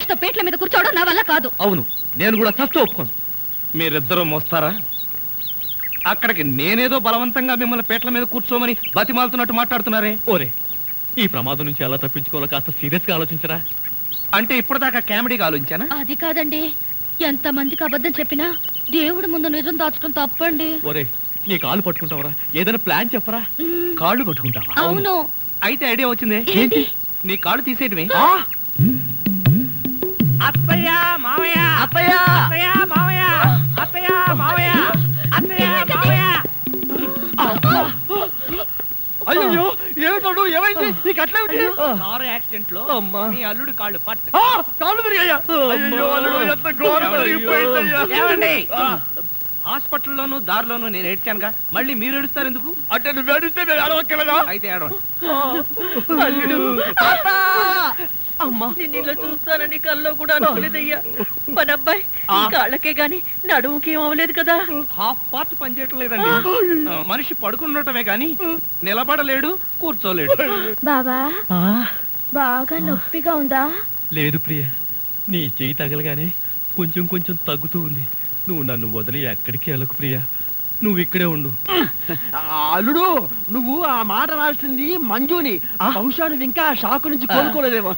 బాస్తో పేట్ల మీద కూర్చోవడం నా వల్ల కాదు. అవును, నేను కూడా చస్తూ ఒప్పుకోను. మీరిద్దరూ మోస్తారా? అక్కడికి నేనేదో బలవంతంగా మిమ్మల్ని పేట్ల మీద కూర్చోమని బతిమాలుతున్నట్టు మాట్లాడుతున్నారే. ఓరే, ఈ ప్రమాదం నుంచి ఎలా తప్పించుకోవాలో కాస్త సీరియస్ గా ఆలోచించరా. అంటే ఇప్పటిదాకా కామెడీగా ఆలోచించానా? అది కాదండి, ఎంత మందికి అబద్ధం చెప్పినా దేవుడి ముందు నిజం దాచడం తప్పండి. ఒరే, నీ కాళ్ళు పట్టుకుంటావరా? ఏదైనా ప్లాన్ చెప్పరా? కాళ్ళు పట్టుకుంటావా? అవును. అయితే ఐడియా వచ్చింది. ఏంటి? నీ కాళ్ళు తీసేయటమే. అత్తయ్య మావయ్య, అత్తయ్య, అత్తయ్య మావయ్య, అత్తయ్య మావయ్య, అత్తయ్య మావయ్య. అయ్యో, ఏమిటోడు, ఏమైంది? నీకు అట్లేమిటి? కారు యాక్సిడెంట్ లో మీ అల్లుడు కాళ్ళు పట్టు. కాళ్ళు విరిగాయా? అయ్యో, అల్లుడు ఎంత ఘోరం జరిగిపోయిందయ్యా. ఏమండి, హాస్పిటల్లోనూ దారిలోనూ నేను ఏడ్చానుగా, మళ్ళీ మీరు ఏడుస్తారు ఎందుకు? అంటే నువ్వు ఏడిస్తే నేను ఏడవక్కలేదా? అయితే ఏడవండి. అమ్మా, నేను ఇలా చూస్తానని కల్లో కూడా అనుకోలేదయ్యా. మన అబ్బాయి కాళ్ళకే గాని నడుముకి ఏం అవ్వలేదు కదా. హాఫ్ పార్ట్ పనిచేయటం లేదండి. మనిషి పడుకుండటమే గాని నిలబడలేడు, కూర్చోలేడు. బాబా, బాగా నొప్పిగా ఉందా? లేదు ప్రియ, నీ చెయ్యి తగలగానే కొంచెం కొంచెం తగ్గుతూ ఉంది. నువ్వు నన్ను వదిలి ఎక్కడికి వెళ్ళకు ప్రియా, నువ్వు ఇక్కడే ఉండు. అల్లుడు, నువ్వు ఆ మాట రాల్సింది మంజుని. బహుశా నువ్వు ఇంకా షాకు నుంచి కోలుకోలేదేమో.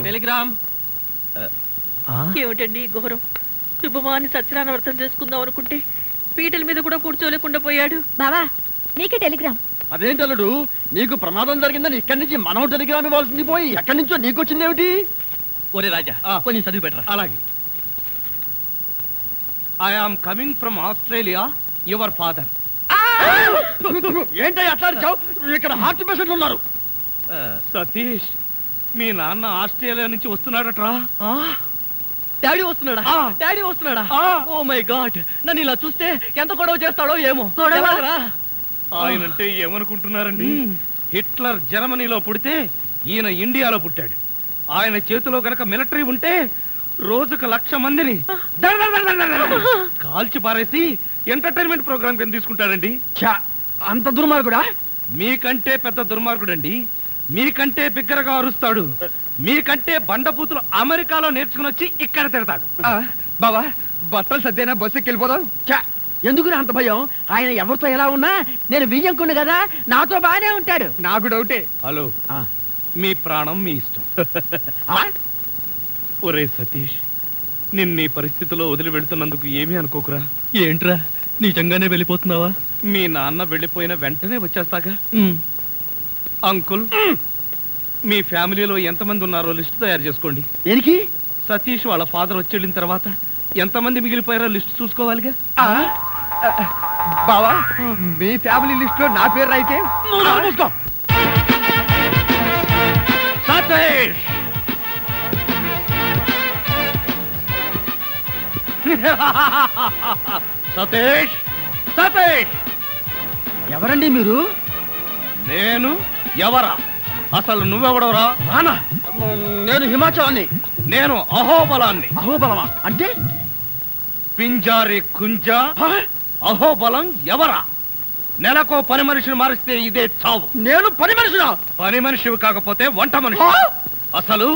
టెలిగ్రామ్. ఏమిటండి ఘోరం? శుభమాని సత్యనారాయణ వ్రతం చేసుకుందాం అనుకుంటే పీటల మీద కూడా కూర్చోలేకుండా పోయాడు. బావా, నీకే టెలిగ్రామ్. అదేంటి అల్లుడు, నీకు ప్రమాదం జరిగిందని ఇక్కడి నుంచి మనం టెలిగ్రామ్ ఇవ్వాల్సింది పోయి ఎక్కడి నుంచో నీకు వచ్చింది ఏమిటి? ఒరే రాజా, కొంచెం చదివి పెట్టరా. అలాగే. I am coming from Australia, your father. ఏంటో అట్లా అరిచావు? ఇక్కడ హార్ట్ పేషెంట్లు ఉన్నారు. సతీష్, మీ నాన్న ఆస్ట్రేలియా నుంచి వస్తున్నాడట్రా. డాడీ వస్తున్నాడా? డాడీ వస్తున్నాడా? ఓ మై గాడ్, నన్ను ఇలా చూస్తే ఎంత గొడవ చేస్తాడో ఏమో. ఆయనంటే ఏమనుకుంటున్నారండి? హిట్లర్ జర్మనీలో పుడితే ఈయన ఇండియాలో పుట్టాడు. ఆయన చేతిలో గనక మిలిటరీ ఉంటే రోజుకు 1,00,000 మందిని కాల్చి పారేసి ఎంటర్టైన్మెంట్ ప్రోగ్రామ్ కింద తీసుకుంటాడండి. అంత దుర్మార్గుడా? మీకంటే పెద్ద దుర్మార్గుడండి. మీకంటే బిగ్గరగా అరుస్తాడు. మీకంటే బండబూతులు అమెరికాలో నేర్చుకుని వచ్చి ఇక్కడ తిడతాడు. బావా, బట్టలు సర్దేనా బస్సుకి వెళ్ళిపోదాం. ఎందుకు అంత భయం? ఆయన ఎవరితో ఎలా ఉన్నా నేను వియ్యంకుండు కదా, నాతో బానే ఉంటాడు. నాకు డౌటే. హలో, మీ ప్రాణం మీ ఇష్టం. ఒరే సతీష్, నిన్న పరిస్థితిలో వదిలి వెళ్తున్నందుకు ఏమీ అనుకోకురా. ఏంట్రా, నిజంగానే వెళ్ళిపోతున్నావా? మీ నాన్న వెళ్ళిపోయిన వెంటనే వచ్చేస్తాగా. అంకుల్, మీ ఫ్యామిలీలో ఎంతమంది ఉన్నారో లిస్ట్ తయారు చేసుకోండి. దేనికి? సతీష్ వాళ్ళ ఫాదర్ వచ్చి వెళ్ళిన తర్వాత ఎంతమంది మిగిలిపోయారో లిస్ట్ చూసుకోవాలిగా. బావా, మీ ఫ్యామిలీ లిస్ట్ లో నా పేరు అయితే సతీష్. సతీష్, సతీష్. ఎవరండి మీరు? నేను ఎవరా? అసలు నువ్వెవడవరా? రానా? నేను హిమాచలాన్ని. నేను అహోబలాన్ని. అహోబలమా అంటే? పింజారి కుంజ. అహోబలం ఎవరా? నెలకో పని మనిషిని మారిస్తే ఇదే చావు. నేను పని మనిషినా? పని మనిషివి కాకపోతే వంట మనిషి. అసలు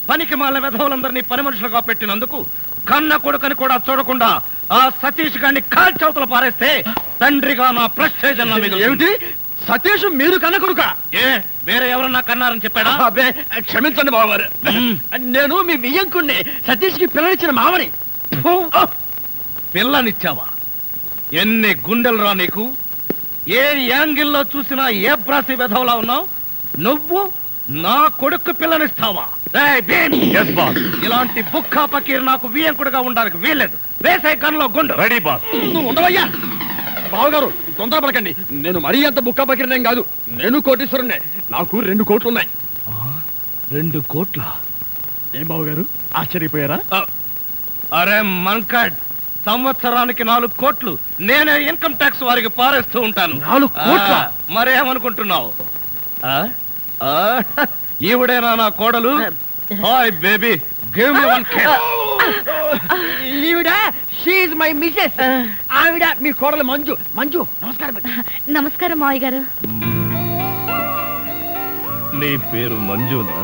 పనికి మాల వెధవులందరినీ పని మనుషులుగా పెట్టినందుకు కన్న కొడుకని కూడా చూడకుండా ఆ సతీష్ గారిని కాల్చవతల పారేస్తే తండ్రిగా నా ప్రెస్టేజ్ ఏమిటి? సతీష్ మీరు కన్న కొడుక? ఏ, వేరే ఎవరన్నా కన్నారని చెప్పాడా? క్షమించండి బావగారు, నేను మీ వియ్యంకుణ్ణి, సతీష్ కి పిల్లనిచ్చిన మామని. పిల్లనిచ్చావా? ఎన్ని గుండెలు రా నీకు? ఏ యాంగిల్లో చూసినా ఏ బ్రాసి వెధవలా ఉన్నావు నువ్వు. నా కొడుకు పిల్లనిస్తావా? ఇలాంటి బుక్కా పకీర్ నాకు వియ్యంకుడుగా ఉండడానికి వీల్లేదు. వేసే గన్లో గుండు. Ready boss. నువ్వు ఉండవయ్యా. బావగారు, తొందరపడకండి. నేను మరీ అంత బుక్కా పకీర్నేం కాదు. నేను కోటీశ్వరుణ్ణే. నాకు 2 కోట్లు ఉన్నాయి. 2 కోట్ల? ఏం బావగారు, ఆశ్చర్యపోయారా? అరే మంకడ్, సంవత్సరానికి 4 కోట్లు నేనే ఇన్కమ్ ట్యాక్స్ వారికి పారేస్తూ ఉంటాను. 4 కోట్ల? మరేమనుకుంటున్నావు? ఈవిడేనా నా కోడలు? హాయ్ బేబీ, గివ్ మీ 1 kiss. ఈవిడ షీ ఇస్ మై మిసెస్. ఆవిడ మీ కోడలు మంజు. మంజు, నమస్కారం. నమస్కారం మావయ్య గారు. నీ పేరు మంజునా?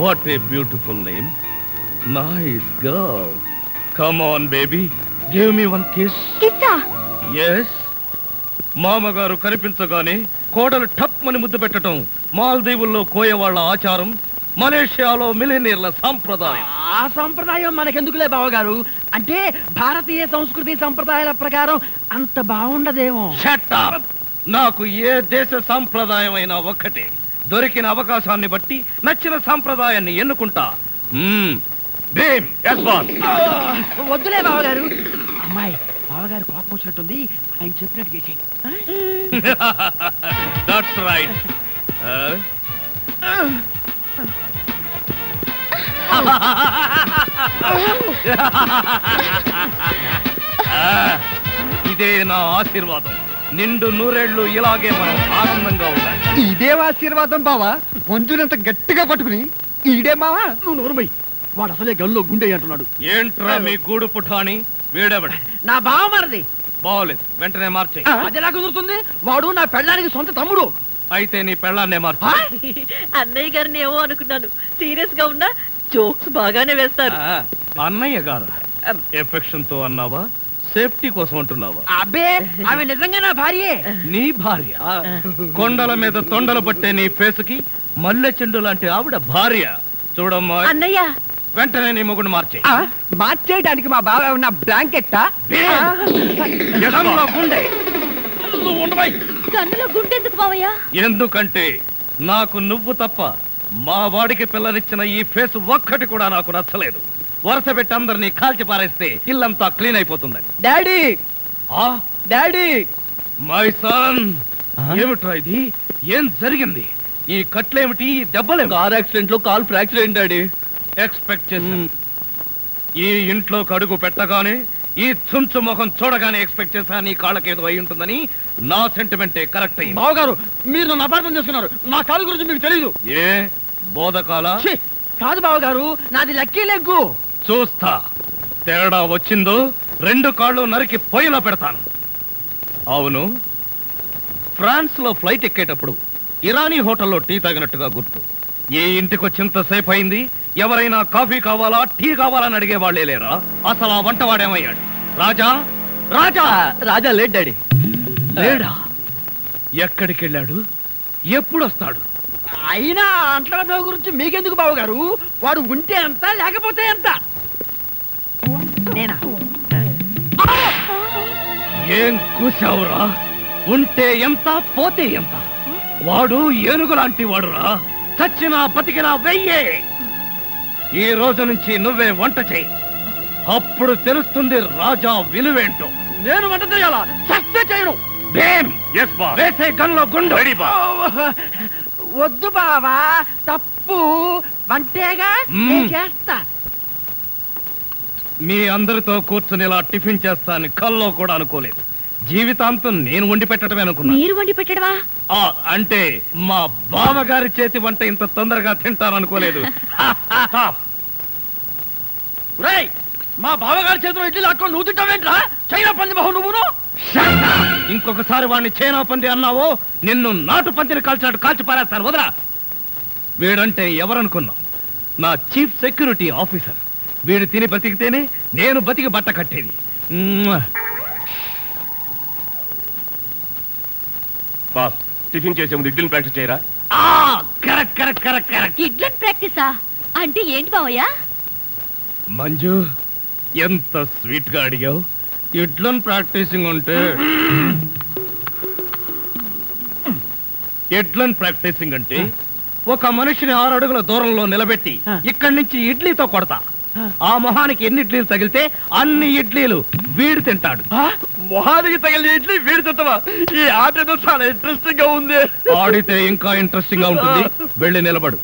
What a beautiful name. Nice girl. Come on baby, give me one kiss. కిస్సా? ఎస్. మామగారు కనిపించగానే కోడలు టప్ అని ముద్దు పెట్టడం మాల్దీవుల్లో కోయవాళ్ల ఆచారం, మలేషియాలో మిలినీర్ల సాంప్రదాయం. ఆ సంప్రదాయం మనకెందుకులే బావగారు, అంటే భారతీయ సంస్కృతి సంప్రదాయాల ప్రకారం అంత బాగుండదేమో. Shut up! నాకు ఏ దేశ సాంప్రదాయం అయినా ఒక్కటే. దొరికిన అవకాశాన్ని బట్టి నచ్చిన సాంప్రదాయాన్ని ఎన్నుకుంటా. Bhim, yes boss. వద్దులే బావగారు. అమ్మాయి, బావగారు కోపం వచ్చినట్టుంది, ఆయన చెప్పినట్టు చేసేయ్. That's right. ఇదే నా ఆశీర్వాదం. నిండు నూరేళ్లు ఇలాగే మనం ఆనందంగా ఉండాలి. ఇదే ఆశీర్వాదం బావా. మంజునంత గట్టిగా పట్టుకుని ఈడే మావా. నువ్వు నోరుమై, వాడు అసలే గల్లో గుండె అంటున్నాడు. ఏంట్రా మీ గూడు పుఠాని? వీడెవడు? నా బావ మరిది. బాగోలేదు, వెంటనే మార్చే. అది ఎలా కుదురుతుంది? వాడు నా పెళ్ళానికి సొంత తమ్ముడు. అయితే నీ పెళ్ళాన్నే మార్చు. అన్నయ్య గారిని ఏమో అనుకున్నాను, సీరియస్ గా ఉన్నా జోక్స్ బాగానే వేస్తారు. అన్నయ్య గారు ఎఫెక్షన్ తో అన్నావా, సేఫ్టీ కోసం అంటున్నావా? అబ్బే, ఆమె నిజంగా నా భార్యే. నీ భార్య? కొండల మీద తొండలు పట్టే నీ ఫేసుకి మల్లె చెండు లాంటి ఆవిడ భార్య. చూడమ్మా అన్నయ్య, వెంటనే నీ మొగుడు మార్చే. మార్చేయడానికి మా బావ ఉన్న బ్లాంకెట్టా? గుండె కన్నులో గుండెందుకు బావయ్యా? ఎందుకంటే నాకు నువ్వు తప్ప మా వాడికి పిల్లనిచ్చిన ఈ ఫేస్ ఒక్కటి కూడా నాకు నచ్చలేదు. వరుస పెట్టి అందరినీ కాల్చి పారేస్తే ఇల్లంతా క్లీన్ అయిపోతుందని. డాడీ, డాడీ, మై సన్, ఏమిట్రా ఇది? ఏం జరిగింది? ఈ కట్లేమిటి? ఈ దెబ్బలే? కార్ యాక్సిడెంట్ లో కాల్ ఫ్రాక్చర్ అయింది డాడీ. ఎక్స్పెక్ట్ చేశాను. ఈ ఇంట్లోకి అడుగు పెట్టగానే, ఈ చుంచు ముఖం చూడగానే ఎక్స్పెక్ట్ చేశా నీ కాళ్ళకేదో అయి ఉంటుందని. నా సెంటిమెంటే కరెక్ట్ అయింది. బావగారు, మీరు నన్ను అపార్థం చేసుకున్నారు. నా కాలు గురించి మీకు తెలీదు. ఏ బోధకాల? కాదు బావగారు, నాది లక్కీ లెగ్గు. చూస్తా, తేడా వచ్చిందో 2 కాళ్ళు నరికి పొయ్యిలో పెడతాను. అవును, ఫ్రాన్స్ లో ఫ్లైట్ ఎక్కేటప్పుడు ఇరానీ హోటల్లో టీ తాగినట్టుగా గుర్తు. ఏ ఇంటికి వచ్చింతసేపు అయింది, ఎవరైనా కాఫీ కావాలా, టీ కావాలని అడిగే వాళ్ళే లేరా? అసలు ఆ వంటవాడేమయ్యాడు? రాజా, రాజా, రాజా లేట్ డాడీ. లేడా? ఎక్కడికి వెళ్ళాడు? ఎప్పుడు వస్తాడు? అయినా అంట్ల గురించి మీకెందుకు బావగారు? వాడు ఉంటే ఎంత, లేకపోతే ఎంత? నేనా? ఏం కూసావురా? ఉంటే ఎంత, పోతే ఎంత? వాడు ఏనుగు లాంటి వాడురా. చచ్చినా బతికినా వెయ్యే. ఈ రోజు నుంచి నువ్వే వంట చేయి, అప్పుడు తెలుస్తుంది రాజా విలువేంటో. నేను వంట చేయాలా? చస్తే చేయను. వేసే గన్లో గుండు. వద్దు బావా, తప్పు. వంటేగా నేను చేస్తా. మీ అందరితో కూర్చుని ఇలా టిఫిన్ చేస్తాను కల్లో కూడా అనుకోలేదు. జీవితాంతం నేను వండి పెట్టడమే అనుకున్నా. మీరు వండి పెట్టడమా? అంటే మా బావగారి చేతి వంట ఇంత తొందరగా తింటాను అనుకోలేదు. మా బావగారి చేతిలో ఇడ్లీ లాక్కొని నువ్వు తింటావేంట్రా? చైనా పంది బహు నువ్వును. ఇంకొకసారి వాడిని చైనా పంది అన్నావో నిన్ను నాటు పందిని కాల్చినట్టు కాల్చి పారేస్తాను. వదరా. వీడంటే ఎవరనుకున్నావు? నా చీఫ్ సెక్యూరిటీ ఆఫీసర్. వీడు తిని బతికితేనే నేను బతికి బట్ట కట్టేది. బాస్, టిఫిన్ చేసే ముందు ఇడ్లీని ప్రాక్టీస్ చేయరా? Correct correct correct correct. ఇడ్లన్ ప్రాక్టీసా అంటే ఏంటి బావయ్యా? మంజు, ఎంత స్వీట్ గా అడిగావు. ఇడ్లన్ ప్రాక్టీసింగ్ అంటే ఒక మనిషిని 6 అడుగుల దూరంలో నిలబెట్టి ఇక్కడి నుంచి ఇడ్లీతో కొడతా. ఆ మొహానికి ఎన్ని ఇడ్లీలు తగిలితే అన్ని ఇడ్లీలు వీడు తింటాడు. మొహానికి తగిలిన ఇడ్లీ వీడి తింటావా? ఈ ఆట ఏదో చాలా ఇంట్రెస్టింగ్ గా ఉంది. ఆడితే ఇంకా ఇంట్రెస్టింగ్ గా ఉంటుంది. వెళ్ళి నిలబడు.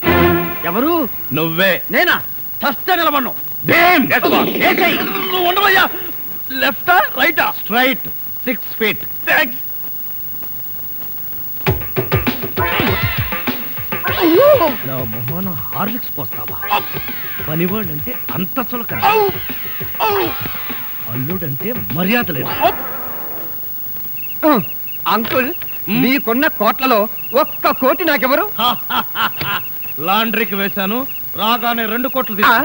ఎవరు? నువ్వే. నేనా? చస్తే నిలబడ్ను. నువ్వు ఉండవయ్యా. లెఫ్టా రైటా? Straight 6 feet. నా మొహన హార్లిక్స్ పోస్తావా? పనివాళ్ళంటే అంత చులక, అల్లుడంటే మర్యాద లేదు. అంకుల్, మీకున్న కోట్లలో 1 కోటి నాకెవరు? లాండ్రీకి వేశాను, రాగానే 2 కోట్లు తీసుకో.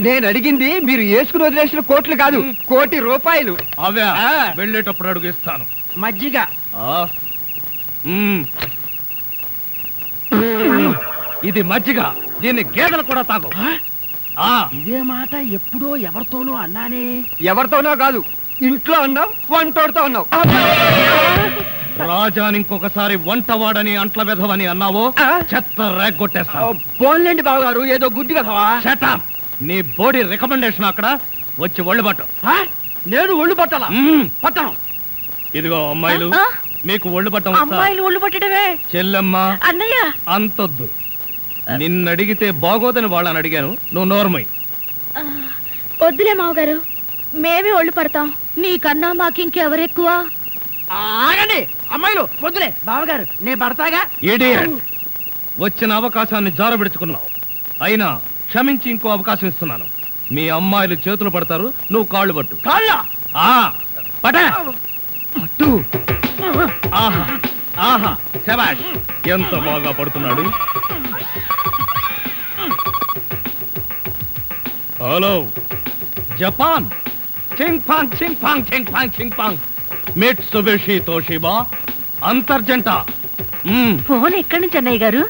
నేను అడిగింది మీరు వేసుకుని వదిలేసిన కోట్లు కాదు, కోటి రూపాయలు. అవే ఆ. వెళ్ళేటప్పుడు అడుగు ఇస్తాను. మజ్జిగ. ఆ. మ్మ్. ఇది మజ్జిగ, దీన్ని గేదెలు కూడా తాగు. ఆ. ఇదే మాట ఎప్పుడో ఎవరితోనో అన్నానే. ఎవరితోనో కాదు, ఇంట్లో అన్నావు, వంటోడుతో అన్నావు. రాజాని ఇంకొకసారి వంటవాడని అంట్ల వెధవని అన్నావో ఆ. చెత్త రేగొట్టేస్తావు. పోన్లేండి బావగారు, ఏదో గుడ్డి కదవా. Shut up. నీ బోడీ రికమెండేషన్ అక్కడ వచ్చి ఒళ్ళు పట్టు. నేను ఒళ్ళు పట్టాలా? పట్టను. ఇదిగో అమ్మాయిలు, ఆ? మీకు ఒళ్ళు పట్టం వస్తా? అమ్మాయిలు ఒళ్ళు పట్టడమే. చెల్లెమ్మ అన్నయ్య అంతొద్దు. నిన్నడిగితే బాగోదని వాళ్ళని అడిగాను, నువ్వు నోర్మై. వద్దులే మావగారు, మేమే ఒళ్ళు పడతాం. నీకన్నా మాకింకెవరెక్కువ? ఆగండి అమ్మాయిలు, వద్దులే బావగారు, నేను పడతాగా. ఇడియట్. వచ్చిన అవకాశాన్ని జారబెడుచుకున్నావు. అయినా క్షమించి ఇంకో అవకాశం ఇస్తున్నాను. మీ అమ్మాయిలు చేతులు పడతారు, నువ్వు కాళ్ళు పట్టు. కాళ్ళ ఆ పట. పట్టు. ఆహా ఆహా, శభాష్, ఎంత బాగా పడుతున్నాడు. Hello Japan. చింగ్ పాంగ్ చింగ్ పాంగ్ చింగ్ పాంగ్ చింగ్ పాంగ్. మిట్సుబిషి తోషిబా అంతర్జంట. ఫోన్ ఎక్కడి నుంచి అన్నయ్య గారు?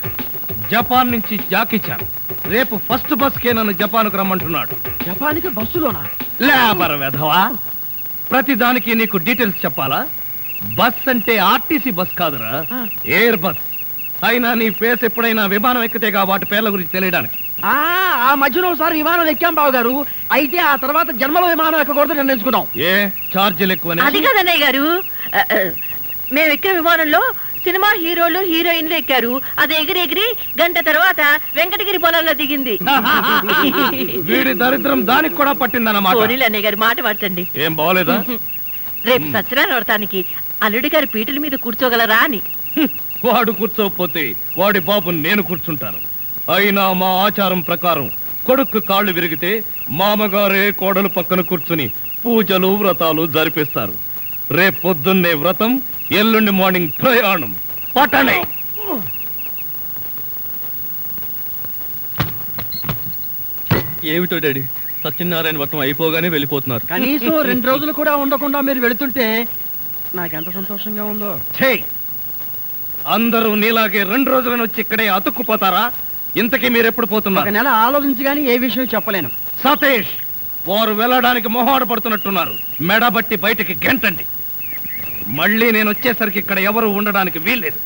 జపాన్ నుంచి జాకిచాన్. రేపు ఫస్ట్ బస్ కే నన్ను జపాన్కు రమ్మంటున్నాడు. జపానికి బస్సులోనా? లేబర్ వెధవా, ప్రతి దానికి నీకు డీటెయిల్స్ చెప్పాలా? బస్ అంటే ఆర్టీసీ బస్ కాదురా, ఎయిర్ బస్. అయినా నీ ఫేస్ ఎప్పుడైనా విమానం ఎక్కితేగా వాటి పేర్ల గురించి తెలియడానికి. ఆ మధ్యలో ఒకసారి విమానం ఎక్కాం బావగారు. అయితే ఆ తర్వాత జన్మలో విమానం ఎక్కకూడదు నిర్ణయించుకున్నాం. ఏ ఛార్జీలు అది ఎక్కువనే? కాదన్నయ్య గారు, మేము ఎక్కిన విమానంలో సినిమా హీరోలు హీరోయిన్లు ఎక్కారు. అది ఎగిరి గంట తర్వాత వెంకటగిరి పొలంలో దిగింది. వీడి దరిద్రం దానికి కూడా పట్టిందన్నమాట. పోనీలు అన్నయ్య గారు, మాట మార్చండి. ఏం బాగోలేదా? రేపు సత్యనారాయణ వ్రతానికి అల్లుడి గారి పీటల మీద కూర్చోగలరా అని. వాడు కూర్చోకపోతే వాడి బాబు నేను కూర్చుంటాను. అయినా మా ఆచారం ప్రకారం కొడుకు కాళ్ళు విరిగితే మామగారే కోడలు పక్కన కూర్చుని పూజలు వ్రతాలు జరిపిస్తారు. రేపు పొద్దున్నే వ్రతం, ఎల్లుండి మార్నింగ్ ప్రయాణం. పట్టణే. ఏమిటో డాడీ, సత్యనారాయణ వ్రతం అయిపోగానే వెళ్ళిపోతున్నారు. కనీసం 2 రోజులు కూడా ఉండకుండా మీరు వెళుతుంటే నాకెంత సంతోషంగా ఉందో. ఛే! అందరూ నీలాగే 2 రోజులను వచ్చి ఇక్కడే అతుక్కుపోతారా? ఇంతకీ మీరెప్పుడు ఒక పోతున్నారు? నెల ఆలోచించి గానీ ఏ విషయం చెప్పలేను. సతీష్, వారు వెళ్ళడానికి మొహాట పడుతున్నట్టున్నారు. మెడబట్టి బయటికి గెంటండి. మళ్ళీ నేను వచ్చేసరికి ఇక్కడ ఎవరు ఉండడానికి వీల్లేదు.